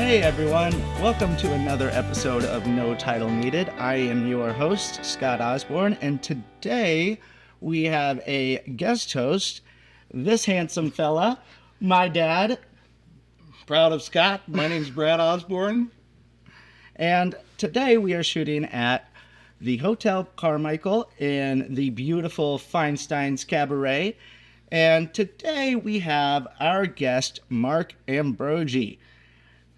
Hey everyone, welcome to another episode of No Title Needed. I am your host, Scott Osborne, and today we have a guest host, this handsome fella, my dad. Proud of Scott. My name's Brad Osborne. And today we are shooting at the Hotel Carmichael in the beautiful Feinstein's Cabaret. And today we have our guest, Mark Ambrogi.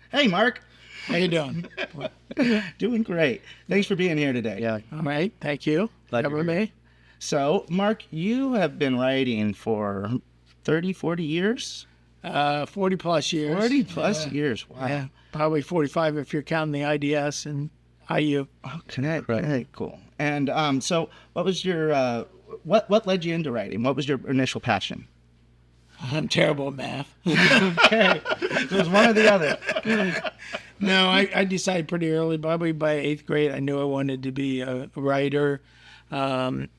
Hey, Mark. How you doing? Doing great. Thanks for being here today. Yeah. All right. Thank you. Glad Cover you're here. me. So, Mark, you have been writing for 30, 40 years? 40 plus years. 40 plus years. Wow. Yeah. Probably 45 if you're counting the IDS and IU. Okay. Right. Cool. And so what was your, what led you into writing? What was your initial passion? I'm terrible at math. Okay. It was one or the other. No, I decided pretty early, probably by 8th grade, I knew I wanted to be a writer. It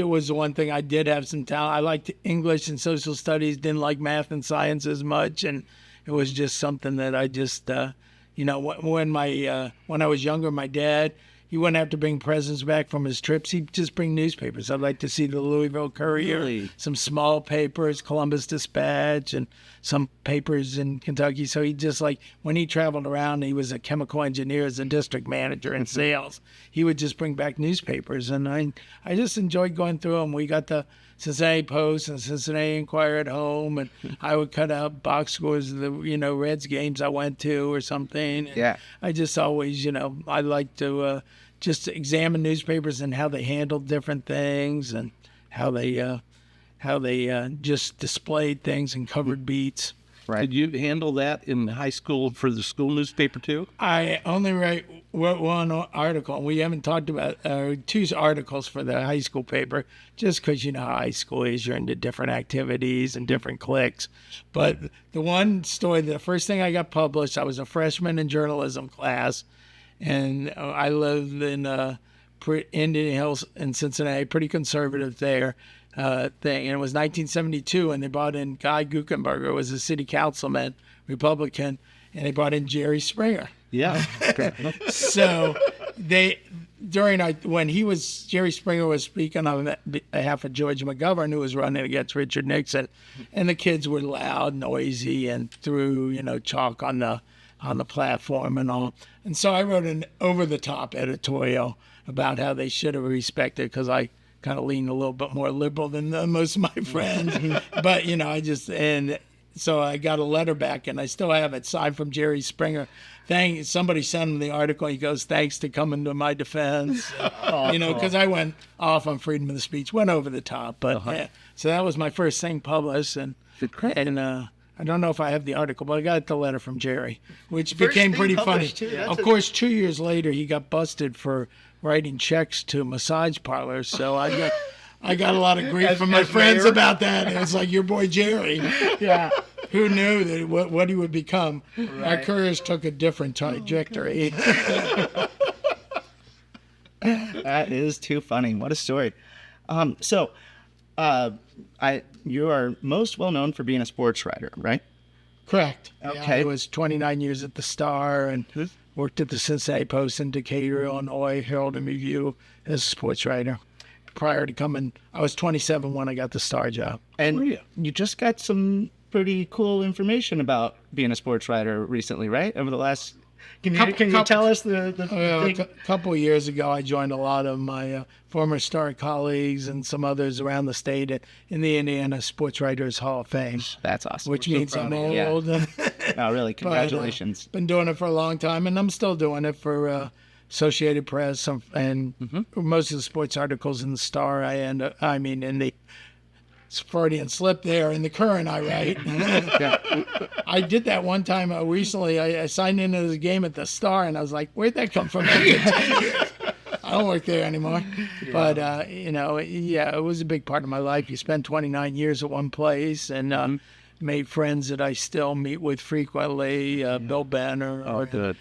was one thing. I did have some talent. I liked English and social studies, didn't like math and science as much, and it was just something that I just, when I was younger, my dad, he wouldn't have to bring presents back from his trips. He'd just bring newspapers. I'd like to see the Louisville Courier, Really? some small papers, Columbus Dispatch, and some papers in Kentucky. So he just when he traveled around, he was a chemical engineer as a district manager in sales. He would just bring back newspapers, and I just enjoyed going through them. We got the Cincinnati Post and Cincinnati Enquirer at home, and I would cut out box scores of the Reds games I went to or something. And Yeah. I just always I like to just examine newspapers and how they handled different things and how they just displayed things and covered beats. Right. Did you handle that in high school for the school newspaper too? I only wrote one article, and we haven't talked about two articles for the high school paper, just because how high school is. You're into different activities and different cliques. But the one story, the first thing I got published, I was a freshman in journalism class, and I lived in Indian Hills in Cincinnati, pretty conservative there. And it was 1972, and they brought in Guy Guckenberger, who was a city councilman, Republican, and they brought in Jerry Springer. Yeah. Okay. So Jerry Springer was speaking on behalf of George McGovern, who was running against Richard Nixon, and the kids were loud, noisy, and threw chalk on the platform and all. And so I wrote an over-the-top editorial about how they should have respected, because I kind of lean a little bit more liberal than most of my friends. But, so I got a letter back, and I still have it signed from Jerry Springer. Somebody sent him the article. He goes, "Thanks to coming to my defense." Because I went off on freedom of the speech, went over the top. But so that was my first thing published. And I don't know if I have the article, but I got the letter from Jerry, which became pretty funny. Of course, 2 years later, he got busted for writing checks to massage parlors. So I got a lot of grief from my friends about that. And it's like, your boy Jerry. Yeah. Who knew that what he would become? Right. Our careers took a different trajectory. That is too funny. What a story. You are most well known for being a sports writer, right? Correct. Okay. Yeah, I was 29 years at the Star and worked at the Cincinnati Post in Decatur, Illinois, Herald and Review as a sports writer. Prior to coming, I was 27 when I got the Star job. And you just got some pretty cool information about being a sports writer recently, right? Over the last... Can you tell us the thing? A couple of years ago, I joined a lot of my former Star colleagues and some others around the state in the Indiana Sports Writers Hall of Fame. That's awesome. Which means I'm old. Yeah. Oh, really? Congratulations. But, been doing it for a long time, and I'm still doing it for Associated Press and most of the sports articles in the Star. In the Freudian slip there in the Current I write. I did that one time recently. I signed into the game at the Star, and I was like, where'd that come from? I don't work there anymore. Yeah. But, it was a big part of my life. You spend 29 years at one place and made friends that I still meet with frequently. Bill Benner. Oh, good.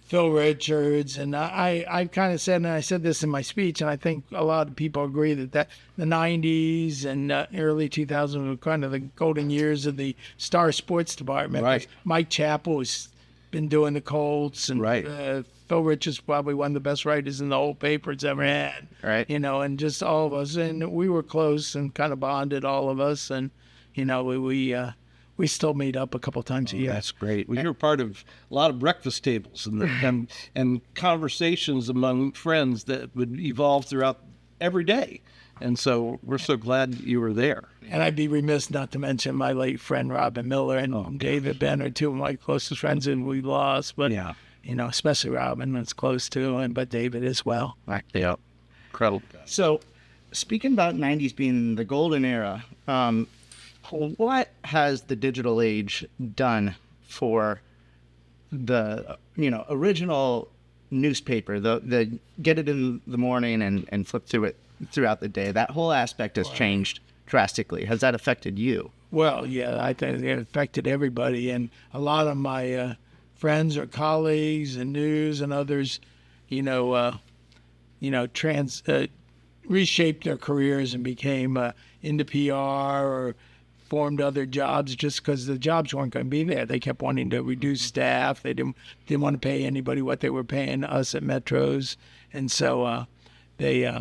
Phil Richards, and I kind of said, and I said this in my speech, and I think a lot of people agree that the 90s and early 2000s were kind of the golden years of the Star Sports Department. Right. Mike Chappell has been doing the Colts, and Right. Phil Richards probably one of the best writers in the whole paper it's ever had. Right. You know, and just all of us, and we were close and kind of bonded, all of us, and you know, we still meet up a couple times a year. That's great. Well, you're part of a lot of breakfast tables and conversations among friends that would evolve throughout every day. And so we're so glad you were there. And I'd be remiss not to mention my late friend Robin Miller and David Benner, two of my closest friends that we lost. But Yeah. you know, especially Robin, that's close to, and but David as well. Yeah. Incredible. So, speaking about 90s being the golden era, what has the digital age done for the, original newspaper, the get it in the morning and flip through it throughout the day? That whole aspect has changed drastically. Has that affected you? Well, yeah, I think it affected everybody, and a lot of my friends or colleagues and news and others, reshaped their careers and became into PR or formed other jobs just because the jobs weren't going to be there. They kept wanting to reduce staff. They didn't want to pay anybody what they were paying us at Metros, and so they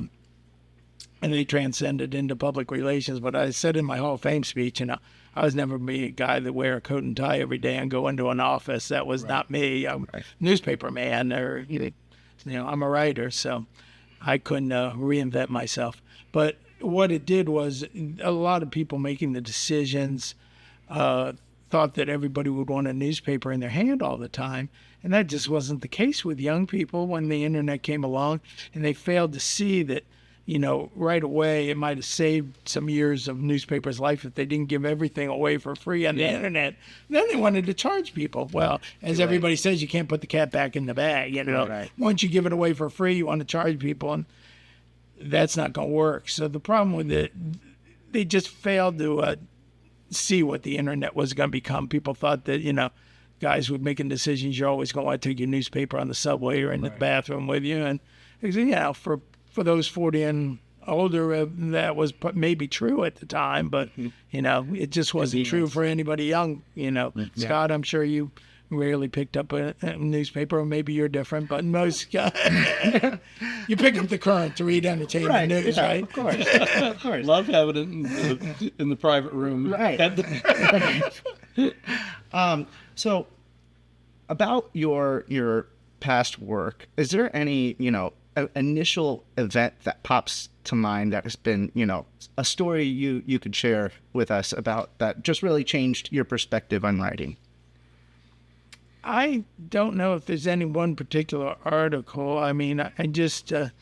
transcended into public relations. But I said in my Hall of Fame speech, I was never be a guy that wear a coat and tie every day and go into an office. That was not me. I'm a newspaper man, or I'm a writer, so I couldn't reinvent myself. But what it did was a lot of people making the decisions thought that everybody would want a newspaper in their hand all the time. And that just wasn't the case with young people when the internet came along, and they failed to see that, right away it might have saved some years of newspapers' life if they didn't give everything away for free on the internet. Then they wanted to charge people. Well, as everybody says, you can't put the cat back in the bag. Right. Once you give it away for free, you want to charge people, and that's not going to work. So the problem with it, they just failed to see what the internet was going to become. People thought that, guys were making decisions. You're always going to want to take your newspaper on the subway or in the bathroom with you. And, for those 40 and older, that was maybe true at the time, but, it just wasn't true for anybody young. Scott, I'm sure you rarely picked up a newspaper, or maybe you're different, but most guys, you pick up the Current to read entertainment news, right? Of course, of course. Love having it in the private room. Right. So, about your past work, is there any initial event that pops to mind that has been a story you could share with us about that just really changed your perspective on writing? I don't know if there's any one particular article. I mean, I just, there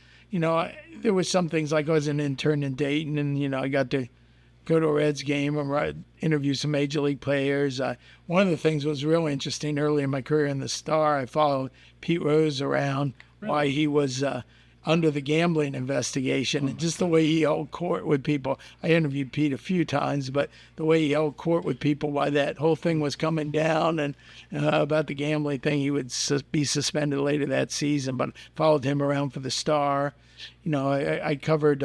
was some things like I was an intern in Dayton, and, I got to go to a Reds game and interview some major league players. One of the things was real interesting early in my career in the Star. I followed Pete Rose around while he was under the gambling investigation, and just the way he held court with people. I interviewed Pete a few times, but the way he held court with people while that whole thing was coming down, and about the gambling thing, he would be suspended later that season, but followed him around for the Star. I covered,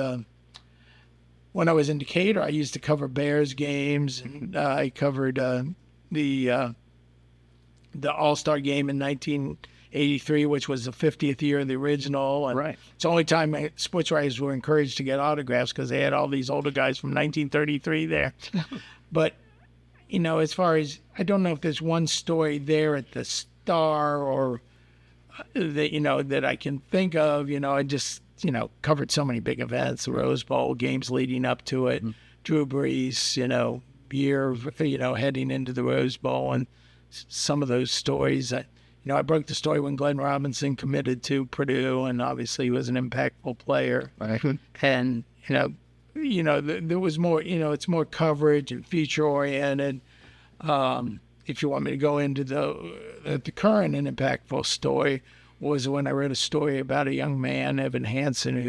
when I was in Decatur, I used to cover Bears games, and I covered the All-Star game in 1983, which was the 50th year of the original. And Right. it's the only time sports writers were encouraged to get autographs, because they had all these older guys from 1933 there. But, as far as, I don't know if there's one story there at the Star or that I can think of. I just, covered so many big events, the Rose Bowl, games leading up to it, Drew Brees, year, heading into the Rose Bowl, and some of those stories. I broke the story when Glenn Robinson committed to Purdue, and obviously he was an impactful player. Right. And, there was more, it's more coverage and feature oriented. If you want me to go into the current and impactful story, was when I wrote a story about a young man, Evan Hansen,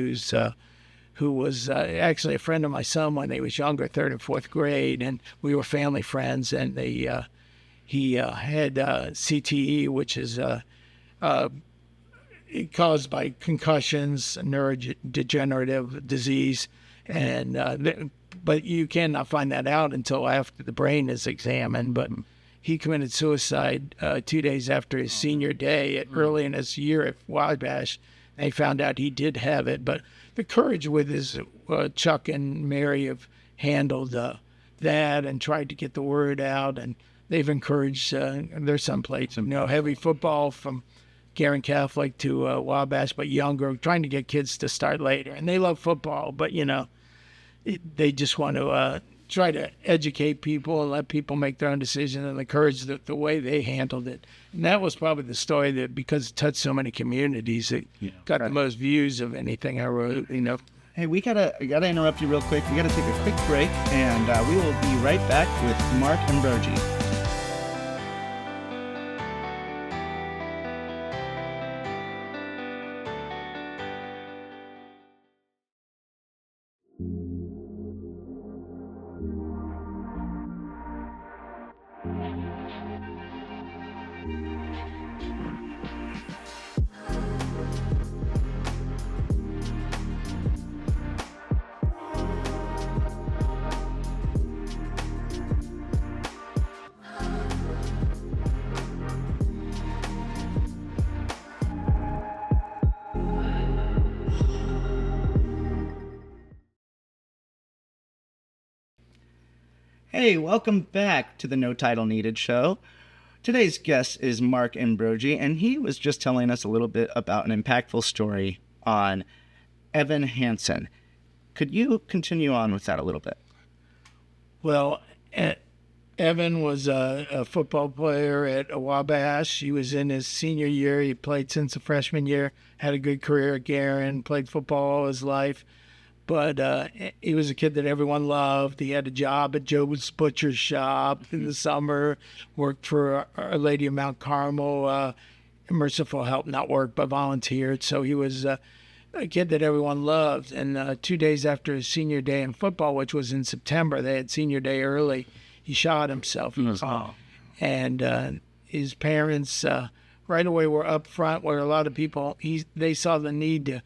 who was actually a friend of my son when they was younger, third and fourth grade, and we were family friends, and he had CTE, which is caused by concussions, neurodegenerative disease, and but you cannot find that out until after the brain is examined. But he committed suicide 2 days after his senior day, early in his year at Wabash. They found out he did have it, but the courage with his Chuck and Mary have handled that and tried to get the word out, and they've encouraged their son played heavy football from Garin Catholic to Wabash, but younger, trying to get kids to start later. And they love football, but they just want to try to educate people and let people make their own decisions, and encourage the way they handled it. And that was probably the story that, because it touched so many communities, it got the most views of anything I wrote. Hey, we gotta interrupt you real quick. We gotta take a quick break, and we will be right back with Mark Ambrogi. Hey, welcome back to the No Title Needed show. Today's guest is Mark Ambrogi, and he was just telling us a little bit about an impactful story on Evan Hansen. Could you continue on with that a little bit? Well, Evan was a football player at Wabash. He was in his senior year. He played since the freshman year, had a good career at Garin, played football all his life. But he was a kid that everyone loved. He had a job at Joe's Butcher's Shop in the summer, worked for Our Lady of Mount Carmel, Merciful Help, not work, but volunteered. So he was a kid that everyone loved. And 2 days after his senior day in football, which was in September, they had senior day early, he shot himself. And his parents right away were up front, where a lot of people, they saw the need to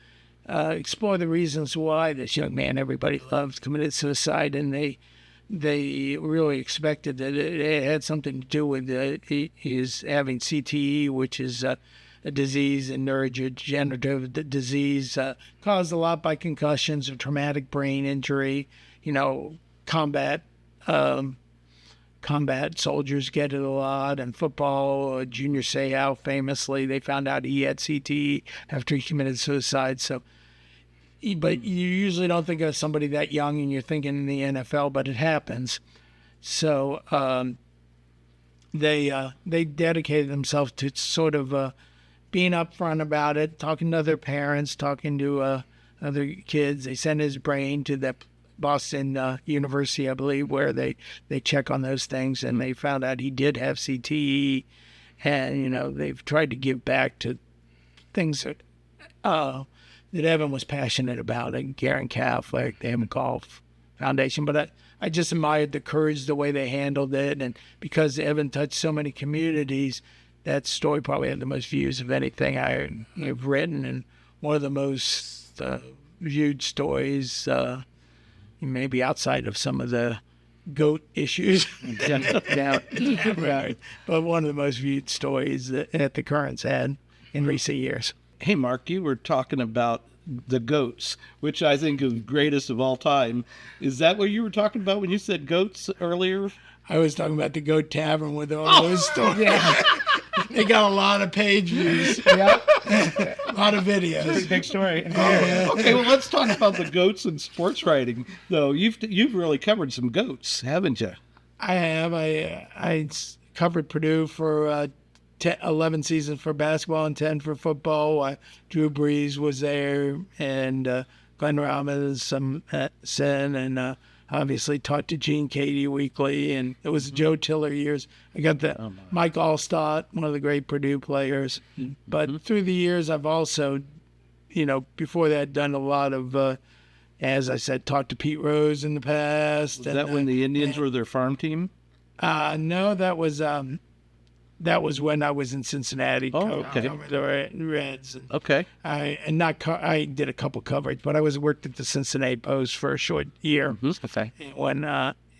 explore the reasons why this young man everybody loves committed suicide, and they really expected that it had something to do with his having CTE, which is a disease, a neurodegenerative disease, caused a lot by concussions or traumatic brain injury. Combat soldiers get it a lot, and football, Junior Seau famously, they found out he had CTE after he committed suicide. But you usually don't think of somebody that young, and you're thinking in the NFL, but it happens. So they dedicated themselves to sort of being upfront about it, talking to other parents, talking to other kids. They sent his brain to the Boston University, I believe, where they check on those things, and they found out he did have CTE. And they've tried to give back to things that Evan was passionate about at Garin Catholic, the Evan Golf Foundation. But I just admired the courage, the way they handled it, and because Evan touched so many communities, that story probably had the most views of anything I've written, and one of the most viewed stories, maybe outside of some of the goat issues. Right. But one of the most viewed stories that the Currents had in recent years. Hey, Mark, you were talking about the goats, which I think is greatest of all time. Is that what you were talking about when you said goats earlier? I was talking about the Goat Tavern with all those stories. Yeah. They got a lot of page views. Yeah. A lot of videos. Big story. Okay, well, let's talk about the goats in sports writing, though. You've really covered some goats, haven't you? I have. I covered Purdue for 11 seasons for basketball and 10 for football. Drew Brees was there, and Glenn Robinson, and obviously talked to Gene Cady weekly, and it was Joe Tiller years. I got Mike Allstott, one of the great Purdue players. But through the years, I've also, before that, done a lot of, as I said, talked to Pete Rose in the past. Was that when the Indians were their farm team? No, that was that was when I was in Cincinnati. Oh, okay. Covered the Reds. And Okay. I did a couple coverage, but I worked at the Cincinnati Post for a short year Okay. when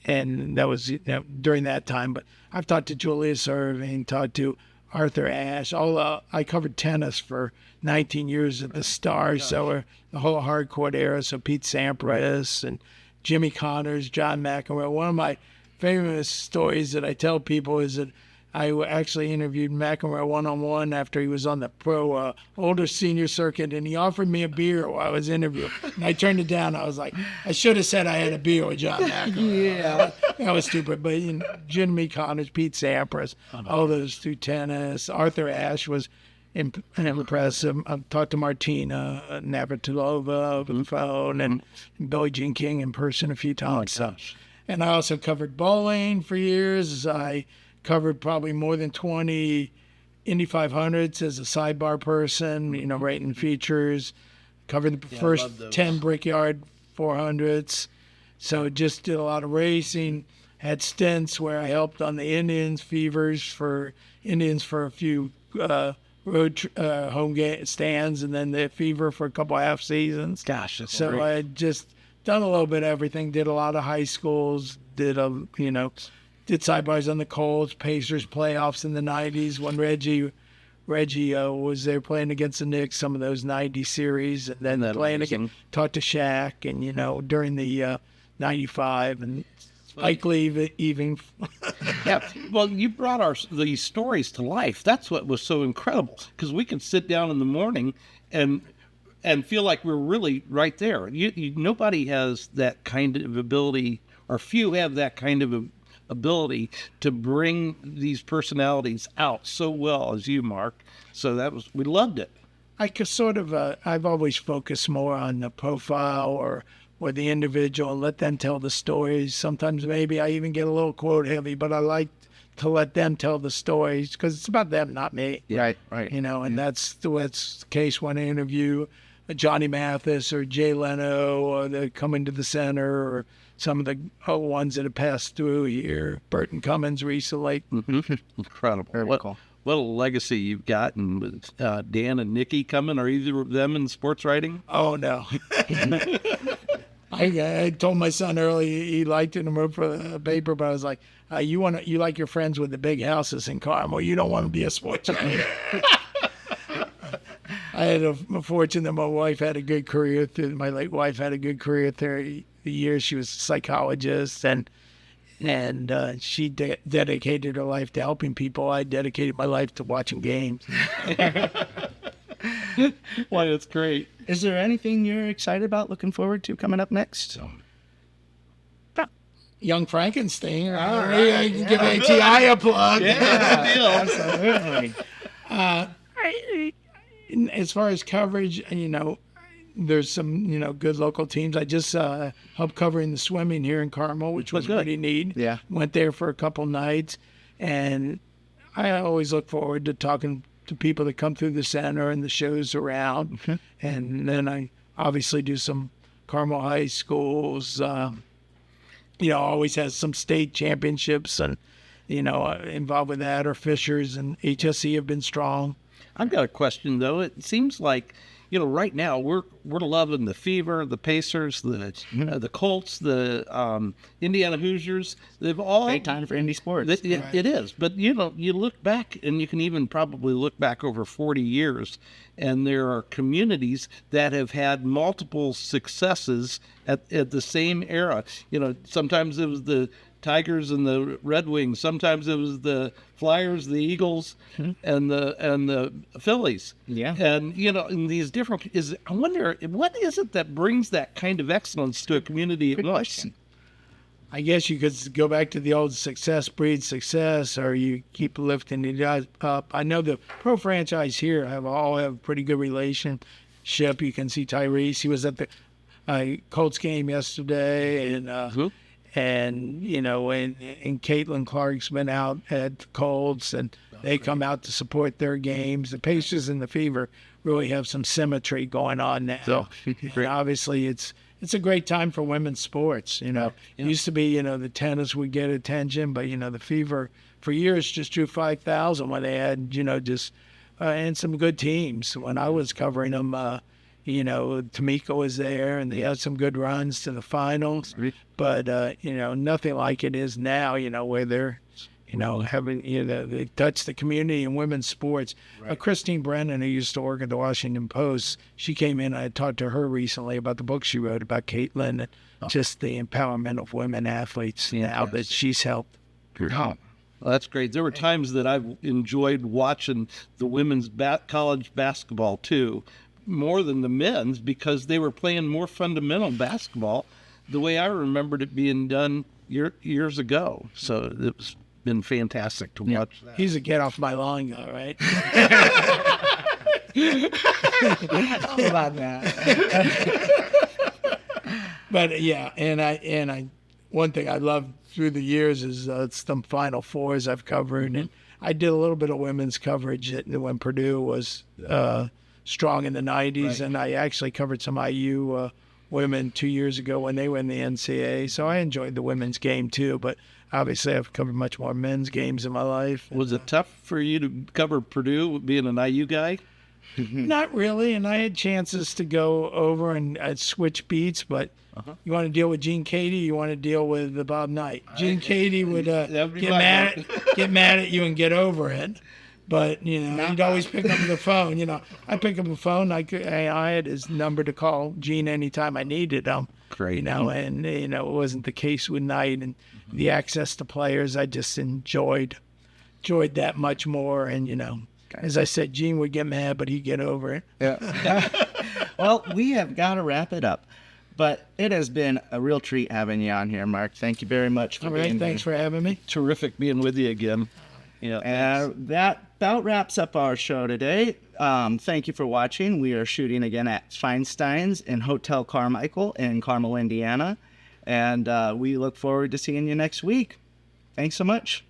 and that was during that time. But I've talked to Julius Erving, talked to Arthur Ashe. I covered tennis for 19 years at the Star, so the whole hardcourt era. So Pete Sampras and Jimmy Connors, John McEnroe. One of my famous stories that I tell people is that I actually interviewed McEnroe one-on-one after he was on the pro older senior circuit, and he offered me a beer while I was interviewing. And I turned it down. I was like, I should have said I had a beer with John McEnroe. Yeah. That was stupid. But Jimmy Connors, Pete Sampras, all those through tennis. Arthur Ashe was impressive. I've talked to Martina Navratilova over the phone and Billie Jean King in person a few times. Oh, my gosh. And I also covered bowling for years. I covered probably more than 20 Indy 500s as a sidebar person, writing features. Covered the first 10 Brickyard 400s. So just did a lot of racing. Had stints where I helped on the Indians for a few road home game stands, and then the Fever for a couple half seasons. Gosh, that's So great. I had just done a little bit of everything. Did a lot of high schools. Did sidebars on the Colts, Pacers playoffs in the 90s when Reggie was there playing against the Knicks, some of those 90 series, and then playing again, talked to Shaq, and, during the 95 and Spike Lee even. Yeah. Well, you brought these stories to life. That's what was so incredible, because we can sit down in the morning and feel like we're really right there. Nobody has that kind of ability, or few have that kind of ability to bring these personalities out so well as you, Mark. So we loved it. I could I've always focused more on the profile or the individual and let them tell the stories. Sometimes maybe I even get a little quote heavy, but I like to let them tell the stories because it's about them, not me. Right. Right. And that's the case when I interview Johnny Mathis or Jay Leno, or the Coming to the Center, or some of the ones that have passed through here. Burton Cummins recently. Incredible. Very cool. What a legacy you've got. And with Dan and Nikki coming, are either of them in sports writing? Oh, no. I told my son early he liked it and wrote for the paper, but I was like, you like your friends with the big houses in Carmel. You don't want to be a sports writer. I had a fortune that my wife had a good career my late wife had a good career 30 years. She was a psychologist, and she dedicated her life to helping people. I dedicated my life to watching games. Why, that's great. Is there anything you're excited about, looking forward to coming up next? Young Frankenstein. All right. I can give ATI a plug. Yeah, Absolutely. As far as coverage, there's some, good local teams. I just helped covering the swimming here in Carmel, which was good. pretty neat. Yeah. Went there for a couple nights, and I always look forward to talking to people that come through the center and the shows around. And then I obviously do some Carmel high schools. Always has some state championships and, involved with that, or Fishers and HSC have been strong. I've got a question, though. It seems like, right now we're loving the Fever, the Pacers, the Colts, the Indiana Hoosiers. They've all Great time for indie sports. It is, but you look back, and you can even probably look back over 40 years, and there are communities that have had multiple successes at the same era. Sometimes it was the Tigers and the Red Wings. Sometimes it was the Flyers, the Eagles, and the Phillies. Yeah. And in these different I wonder what is it that brings that kind of excellence to a community at once. I guess you could go back to the old success breeds success, or you keep lifting it up. I know the pro franchise here all have a pretty good relationship. You can see Tyrese. He was at the Colts game yesterday, and Caitlin Clark's been out at the Colts, and they come out to support their games. The Pacers and the Fever really have some symmetry going on now. So, and obviously, it's it's a great time for women's sports. It used to be, the tennis would get attention, but, the Fever for years just drew 5,000 when they had, and some good teams. When I was covering them, Tamika was there, and they had some good runs to the finals. But, nothing like it is now, where they're, having, they touch the community in women's sports. Right. Christine Brennan, who used to work at the Washington Post, she came in. I talked to her recently about the book she wrote about Caitlin and just the empowerment of women athletes now that she's helped. Well, that's great. There were times that I've enjoyed watching the women's college basketball, too, more than the men's, because they were playing more fundamental basketball the way I remembered it being done years ago. So it's been fantastic to watch that. He's a get off my lawn guy, right? How about that? But yeah, and I one thing I love through the years is some Final Fours I've covered, and I did a little bit of women's coverage when Purdue was strong in the 90s, Right. and I actually covered some IU women 2 years ago when they were in the NCAA. So I enjoyed the women's game too, but obviously I've covered much more men's games in my life. Was it tough for you to cover Purdue, being an IU guy? Not really, and I had chances to go over and switch beats, but you want to deal with Gene Cady, you want to deal with Bob Knight. Gene Cady would That'd be get my mad at you and get over it, but he'd always pick up the phone. I pick up the phone. I had his number to call Gene anytime I needed him. Great. And it wasn't the case with Knight, and the access to players. I just enjoyed that much more, and as I said, Gene would get mad, but he'd get over it. Yeah. Well, we have got to wrap it up, but it has been a real treat having you on here, Mark. Thank you very much for All being right, here. thanks for having me. Terrific being with you again. That about wraps up our show today. Thank you for watching. We are shooting again at Feinstein's in Hotel Carmichael in Carmel, Indiana. And we look forward to seeing you next week. Thanks so much.